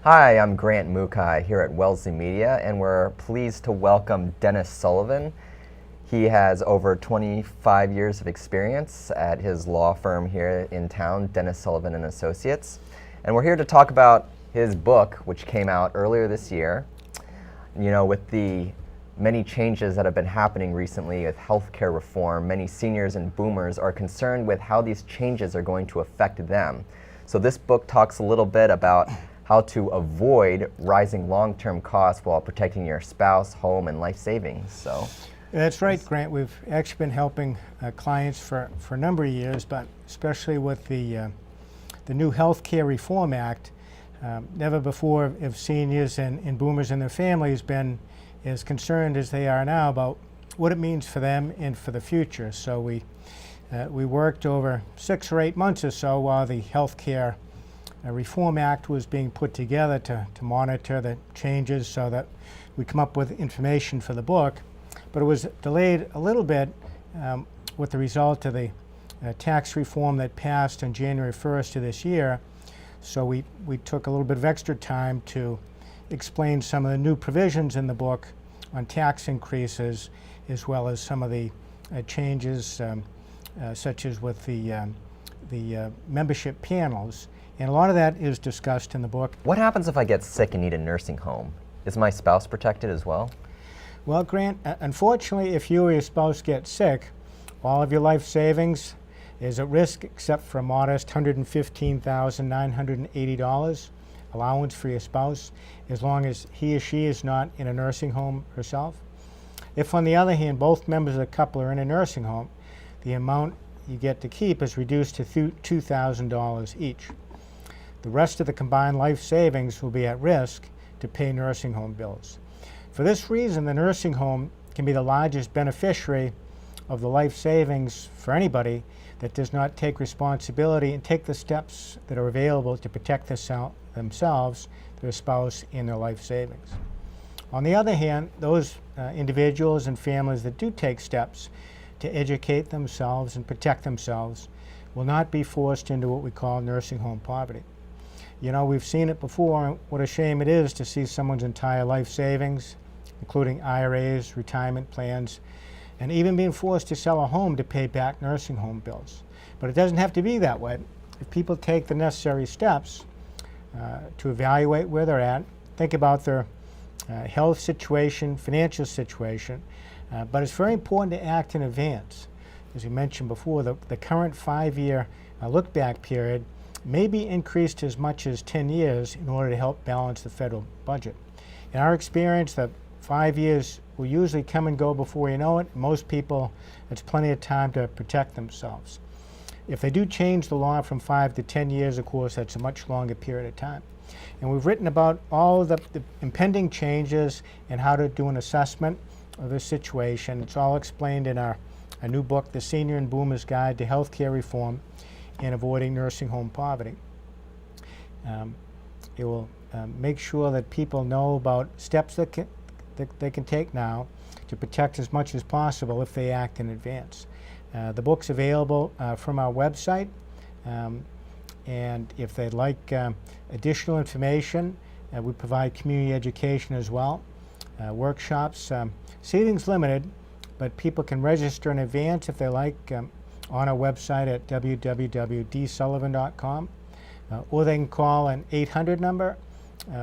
Hi, I'm Grant Mukai here at Wellesley Media, and we're pleased to welcome Dennis Sullivan. He has over 25 years of experience at his law firm here in town, Dennis Sullivan and Associates. And we're here to talk about his book, which came out earlier this year. You know, with the many changes that have been happening recently with healthcare reform, many seniors and boomers are concerned with how these changes are going to affect them. So this book talks a little bit about how to avoid rising long-term costs while protecting your spouse, home, and life savings. So that's right, Grant. We've actually been helping clients for a number of years, but especially with the new Healthcare Reform Act, never before have seniors and boomers and their families been as concerned as they are now about what it means for them and for the future. So we worked over 6 or 8 months or so while the Healthcare Reform Act was being put together to monitor the changes so that we come up with information for the book. But it was delayed a little bit with the result of the tax reform that passed on January 1st of this year. So we took a little bit of extra time to explain some of the new provisions in the book on tax increases, as well as some of the changes such as with the membership panels. And a lot of that is discussed in the book. what happens if I get sick and need a nursing home? Is my spouse protected as well? Well, Grant, unfortunately, if you or your spouse get sick, all of your life savings is at risk except for a modest $115,980 allowance for your spouse, as long as he or she is not in a nursing home herself. If, on the other hand, both members of the couple are in a nursing home, the amount you get to keep is reduced to $2,000 each. The rest of the combined life savings will be at risk to pay nursing home bills. For this reason, the nursing home can be the largest beneficiary of the life savings for anybody that does not take responsibility and take the steps that are available to protect themselves, their spouse, and their life savings. On the other hand, those individuals and families that do take steps to educate themselves and protect themselves will not be forced into what we call nursing home poverty. You know, we've seen it before. What a shame it is to see someone's entire life savings, including IRAs, retirement plans, and even being forced to sell a home to pay back nursing home bills. But it doesn't have to be that way. If people take the necessary steps to evaluate where they're at, think about their health situation, financial situation, but it's very important to act in advance. As we mentioned before, the current 5-year look-back period may be increased as much as 10 years in order to help balance the federal budget. In our experience, the 5 years will usually come and go before you know it. Most people, it's plenty of time to protect themselves. If they do change the law from 5 to 10 years, of course, that's a much longer period of time. And we've written about all of the impending changes and how to do an assessment of the situation. It's all explained in our new book, The Senior and Boomer's Guide to Healthcare Reform and Avoiding Nursing Home Poverty. It will make sure that people know about steps that they can take now to protect as much as possible if they act in advance. The book's available from our website, and if they'd like additional information, we provide community education as well, workshops. Seating's limited, but people can register in advance if they like on our website at www.dsullivan.com, or they can call an 800 number,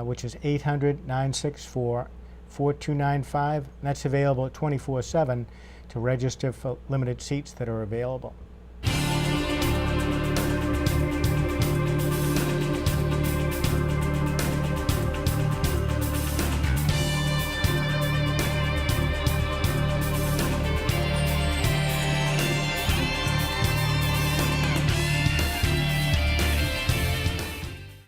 which is 800-964-4295. That's available 24/7 to register for limited seats that are available.